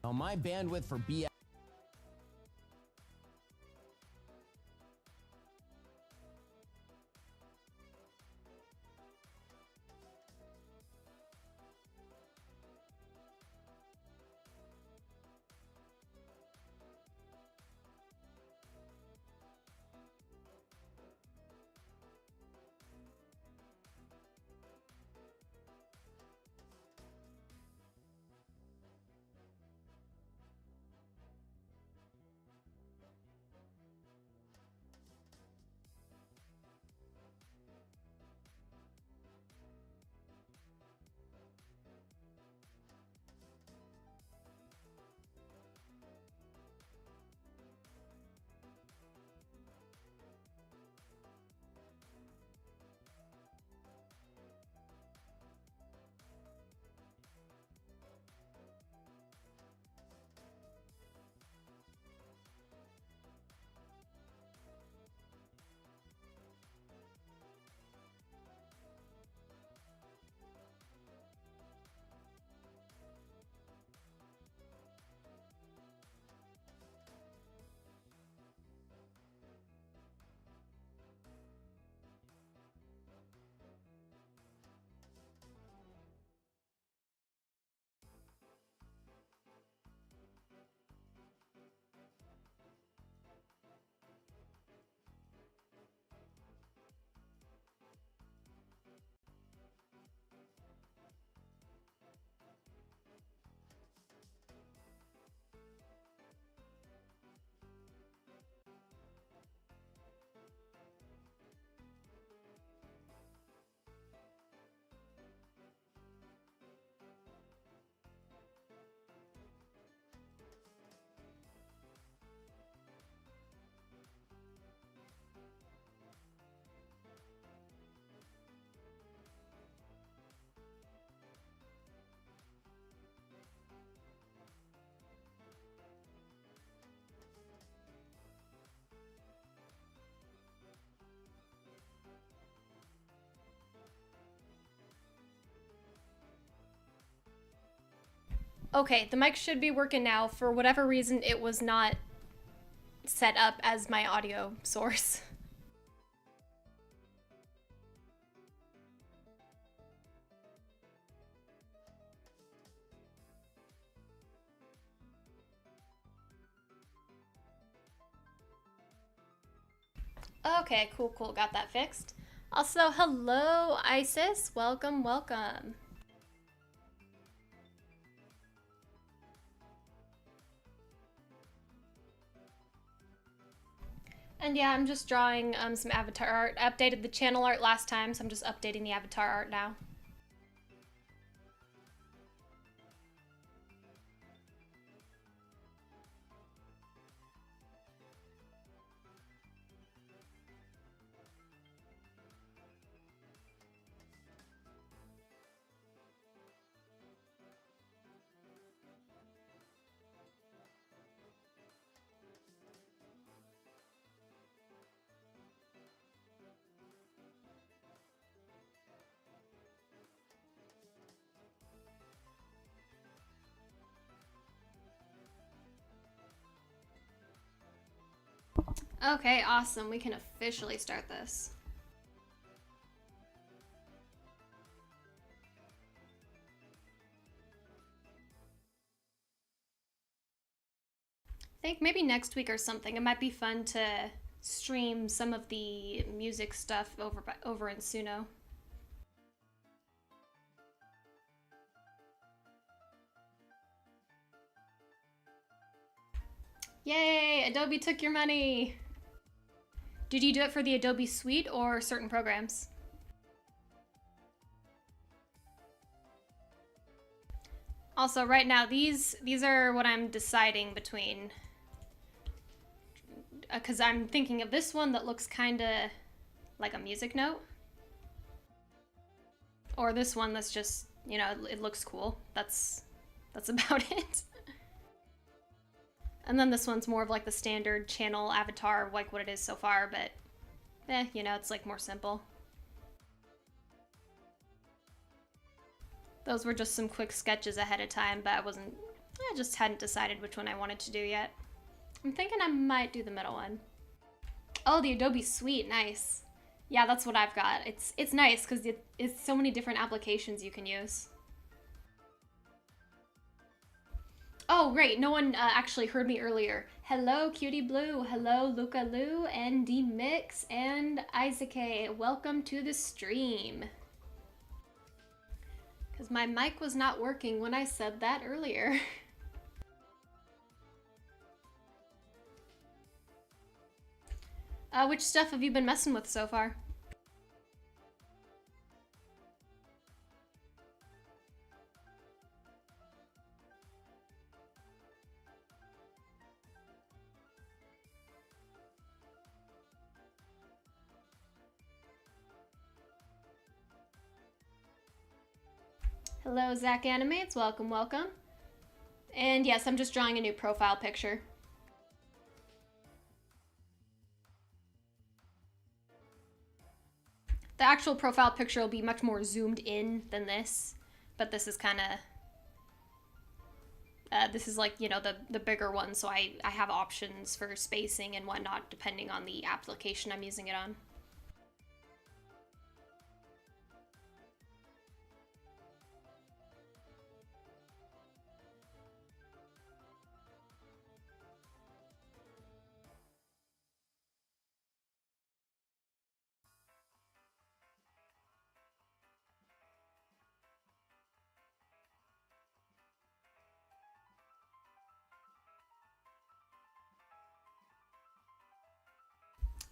Now my bandwidth for BS. Okay, the mic should be working now. For whatever reason, it was not set up as my audio source. Okay, cool, cool. Got that fixed. Also, hello, Isis. Welcome, welcome. And yeah, I'm just drawing some avatar art. I updated the channel art last time, so I'm just updating the avatar art now. Okay, awesome. We can officially start this. I think maybe next week or something, it might be fun to stream some of the music stuff over in Suno. Yay! Adobe took your money! Did you do it for the Adobe Suite or certain programs? Also, right now, these are what I'm deciding between. Because I'm thinking of this one that looks kind of like a music note. Or this one that's just, you know, it looks cool. That's about it. And then this one's more of like the standard channel avatar, like what it is so far, but you know, it's like more simple. Those were just some quick sketches ahead of time, but I I just hadn't decided which one I wanted to do yet. I'm thinking I might do the middle one. Oh, the Adobe Suite, nice. Yeah, that's what I've got. It's nice because it's so many different applications you can use. Oh, great. No one actually heard me earlier. Hello, Cutie Blue. Hello, Luca Lou and D Mix and Isaac A. Welcome to the stream. Because my mic was not working when I said that earlier. Which stuff have you been messing with so far? Hello, Zach Animates. Welcome, welcome. And yes, I'm just drawing a new profile picture. The actual profile picture will be much more zoomed in than this, but this is kind of, this is like, you know, the bigger one, so I have options for spacing and whatnot depending on the application I'm using it on.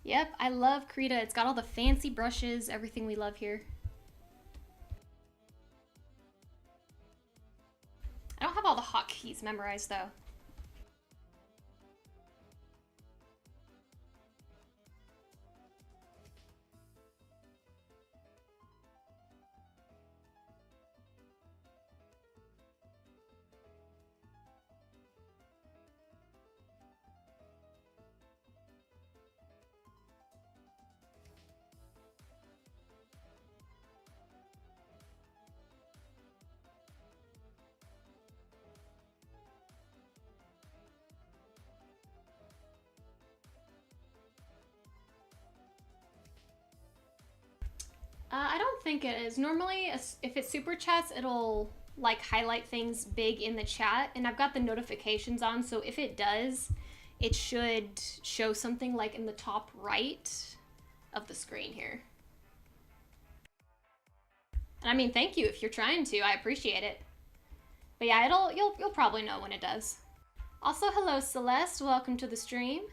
Yep, I love Krita. It's got all the fancy brushes, everything we love here. I don't have all the hotkeys memorized though. I don't think it is. Normally, if it's super chats, it'll like highlight things big in the chat, and I've got the notifications on, so if it does, it should show something like in the top right of the screen here. And I mean, thank you if you're trying to. I appreciate it. But yeah, you'll probably know when it does. Also, hello Celeste, welcome to the stream.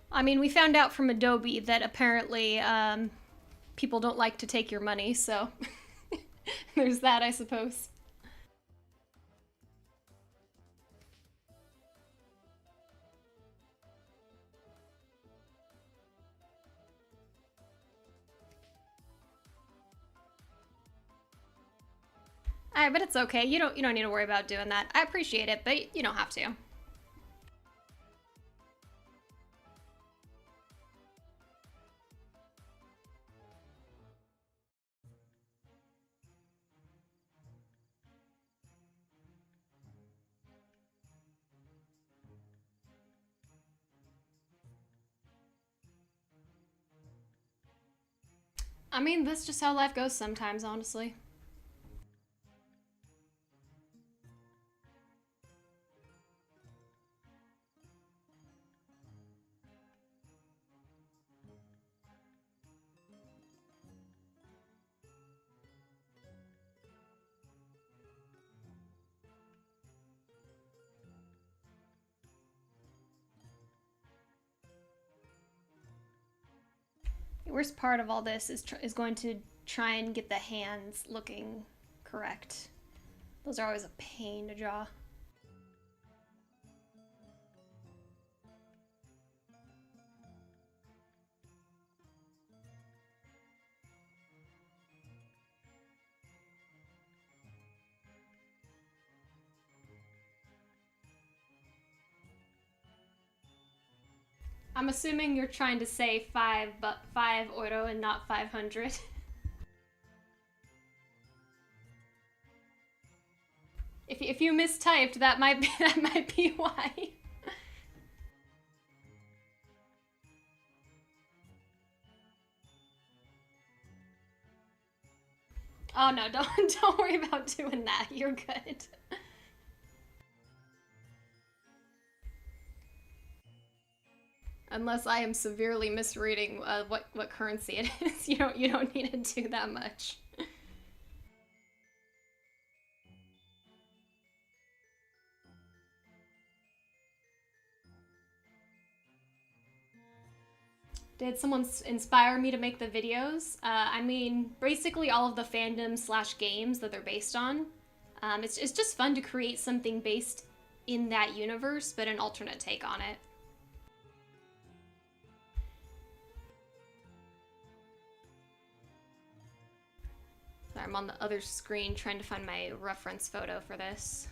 I mean, we found out from Adobe that apparently people don't like to take your money, so there's that, I suppose. Alright, but it's okay. You don't need to worry about doing that. I appreciate it, but you don't have to. I mean, that's just how life goes sometimes, honestly. The worst part of all this is going to try and get the hands looking correct. Those are always a pain to draw. I'm assuming you're trying to say 5 euro and not 500. If you mistyped, that might be why. Oh no, don't worry about doing that. You're good. Unless I am severely misreading what currency it is, you don't need to do that much. Did someone inspire me to make the videos? I mean, basically all of the fandom / games that they're based on. It's just fun to create something based in that universe, but an alternate take on it. Sorry, I'm on the other screen trying to find my reference photo for this.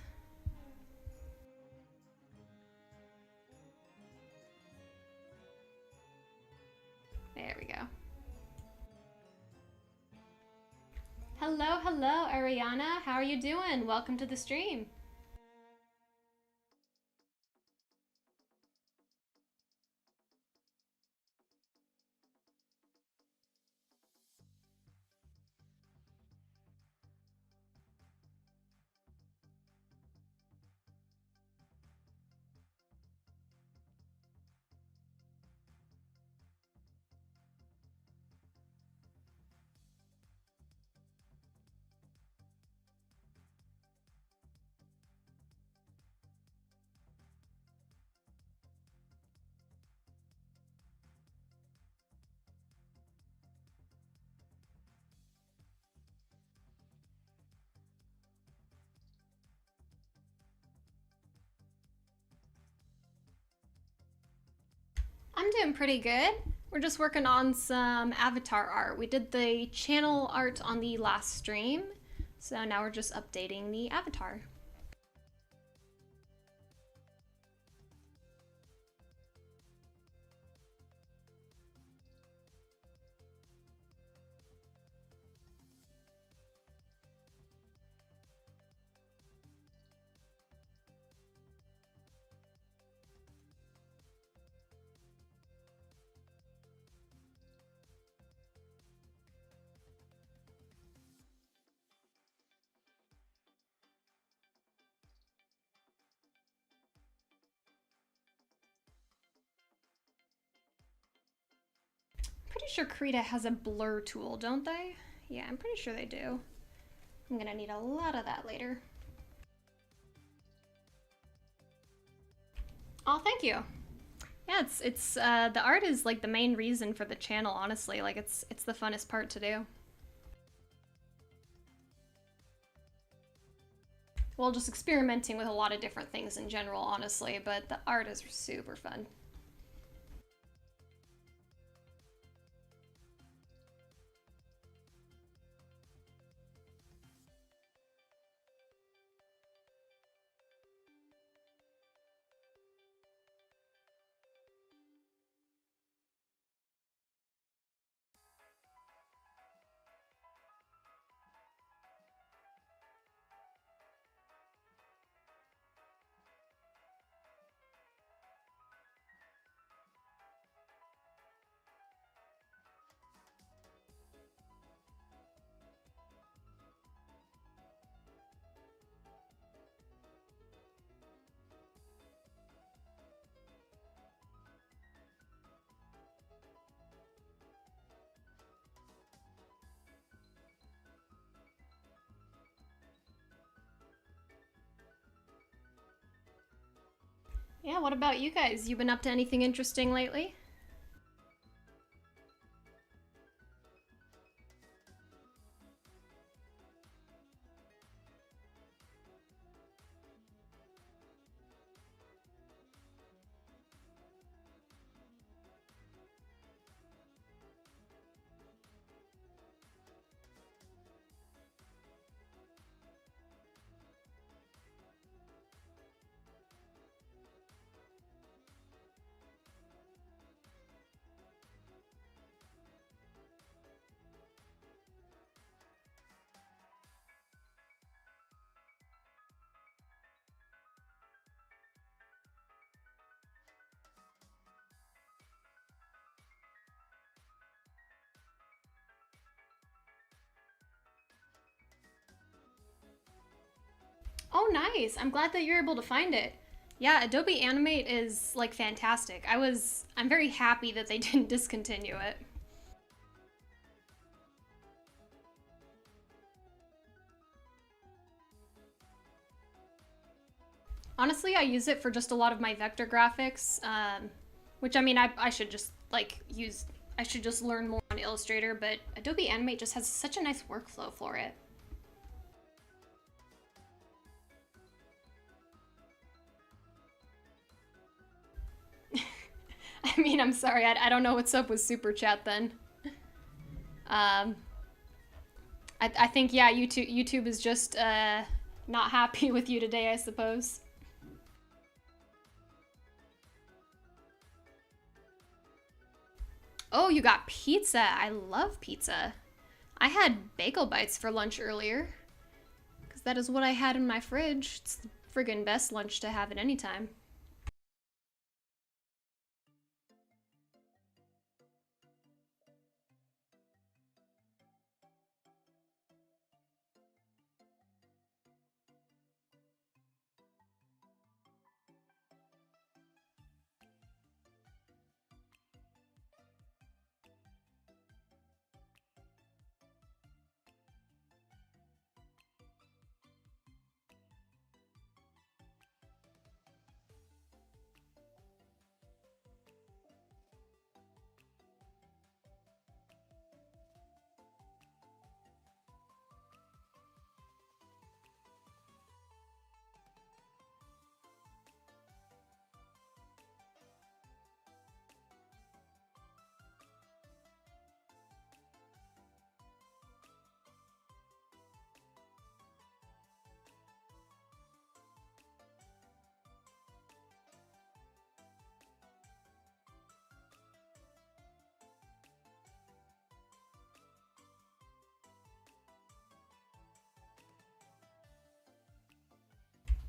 There we go. Hello, Ariana. How are you doing? Welcome to the stream. I'm doing pretty good. We're just working on some avatar art. We did the channel art on the last stream, so now we're just updating the avatar. Pretty sure Krita has a blur tool, don't they? Yeah, I'm pretty sure they do. I'm gonna need a lot of that later. Oh, thank you. Yeah, it's the art is like the main reason for the channel, honestly. Like it's the funnest part to do. Well, just experimenting with a lot of different things in general, honestly, but the art is super fun. Yeah, what about you guys? You been up to anything interesting lately? Oh, nice. I'm glad that you're able to find it. Yeah, Adobe Animate is like fantastic. I'm very happy that they didn't discontinue it. Honestly, I use it for just a lot of my vector graphics, which I mean, I should just like I should just learn more on Illustrator, but Adobe Animate just has such a nice workflow for it. I mean, I'm sorry, I don't know what's up with Super Chat then. I think, yeah, YouTube is just not happy with you today, I suppose. Oh, you got pizza. I love pizza. I had bagel bites for lunch earlier, because that is what I had in my fridge. It's the friggin' best lunch to have at any time.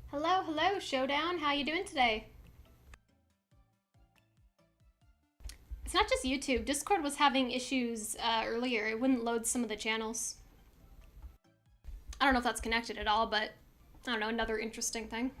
Hello, hello, Showdown. How you doing today? It's not just YouTube. Discord was having issues earlier. It wouldn't load some of the channels. I don't know if that's connected at all, but I don't know, another interesting thing.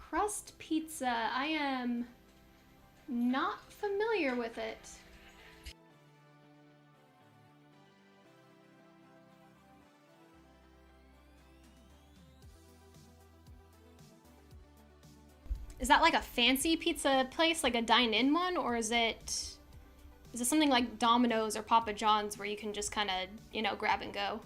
Crust pizza. I am not familiar with it. Is that like a fancy pizza place, like a dine-in one, or is it something like Domino's or Papa John's where you can just kind of, you know, grab and go?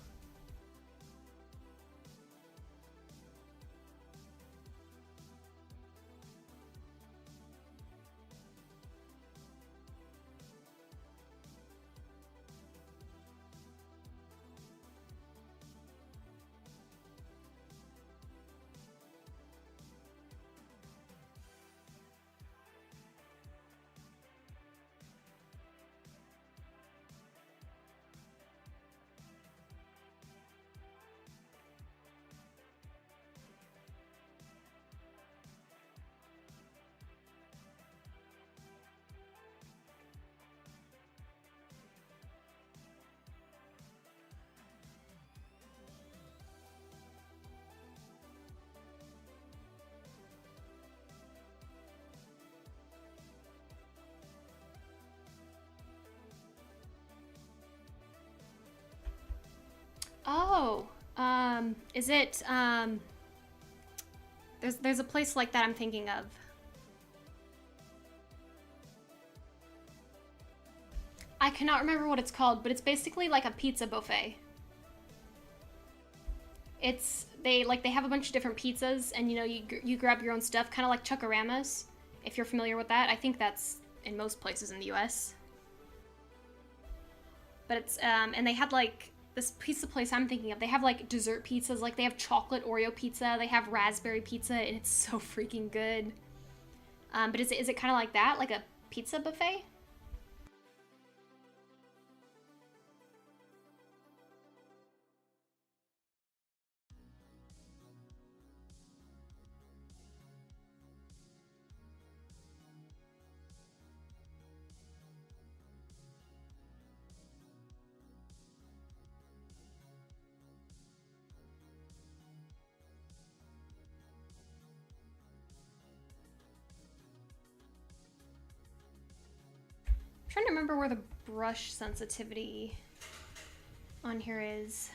Oh, is it, there's a place like that I'm thinking of. I cannot remember what it's called, but it's basically like a pizza buffet. They have a bunch of different pizzas, and you know, you grab your own stuff, kind of like Chuck-A-Rama's, if you're familiar with that. I think that's in most places in the US. But it's, and they had like, this pizza place I'm thinking of, they have like dessert pizzas, like they have chocolate Oreo pizza, they have raspberry pizza, and it's so freaking good. But is it kind of like that, like a pizza buffet? I'm trying to remember where the brush sensitivity on here is.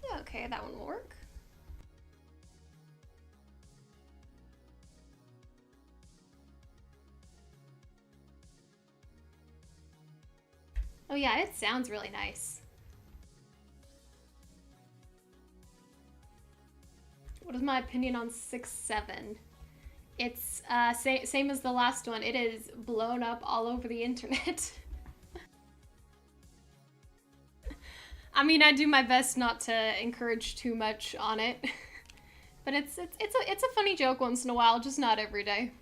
Yeah, okay, that one will work. Oh yeah, it sounds really nice. What is my opinion on 6.7? It's same as the last one. It is blown up all over the internet. I mean, I do my best not to encourage too much on it, but it's a funny joke once in a while, just not every day.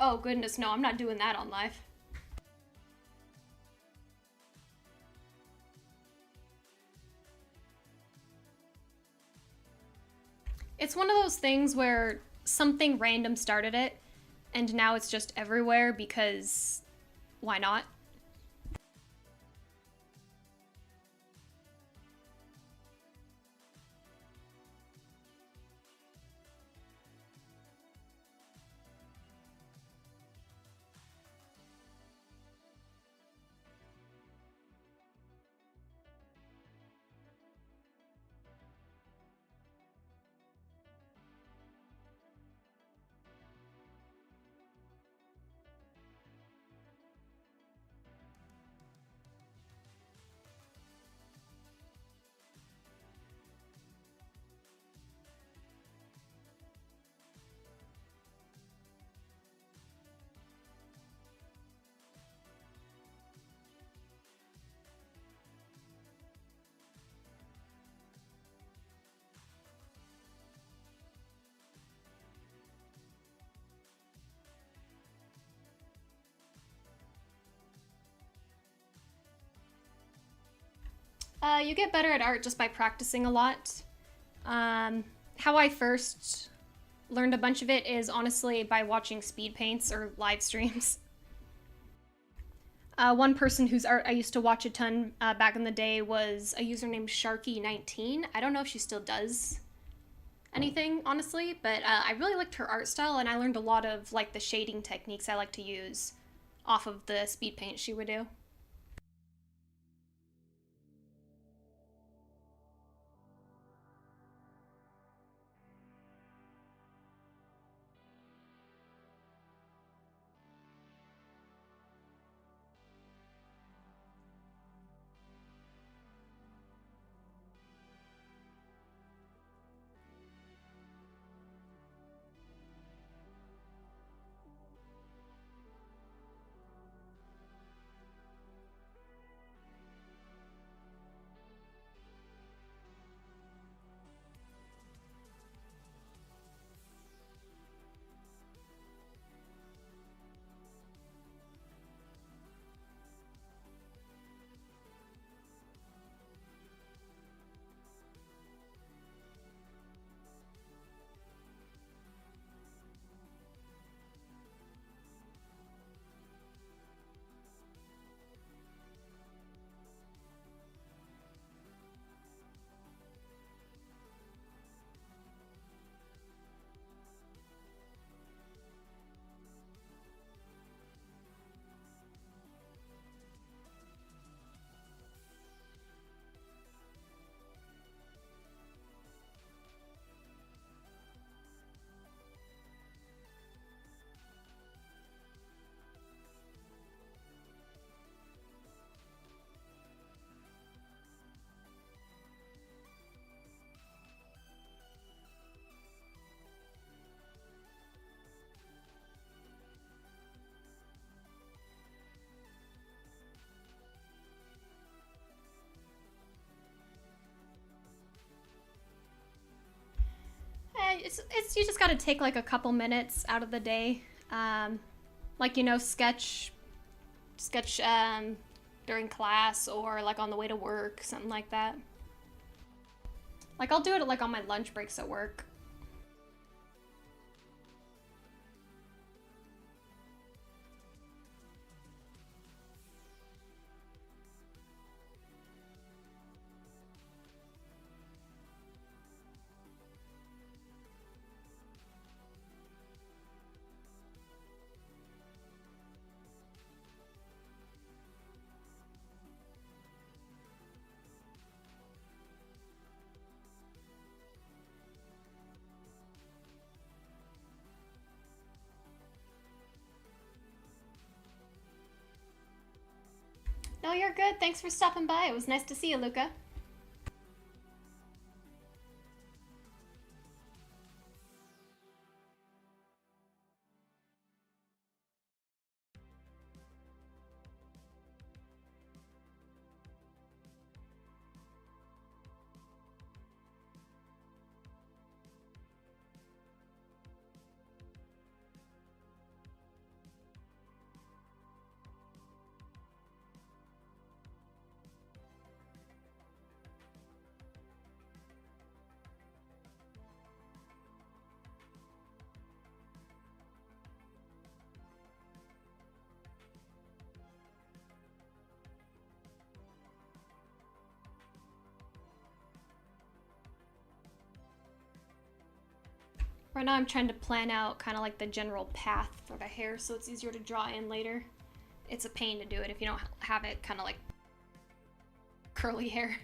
Oh goodness, no, I'm not doing that on live. It's one of those things where something random started it, and now it's just everywhere because why not? You get better at art just by practicing a lot. How I first learned a bunch of it is honestly by watching speed paints or live streams. One person whose art I used to watch a ton back in the day was a user named Sharky19. I don't know if she still does anything, honestly, but I really liked her art style, and I learned a lot of like the shading techniques I like to use off of the speed paint she would do. It's you just got to take like a couple minutes out of the day, like sketch during class or like on the way to work, something like that. Like I'll do it like on my lunch breaks at work. No, you're good. Thanks for stopping by. It was nice to see you, Luca. Right now I'm trying to plan out kind of like the general path for the hair so it's easier to draw in later. It's a pain to do it if you don't have it kind of like curly hair.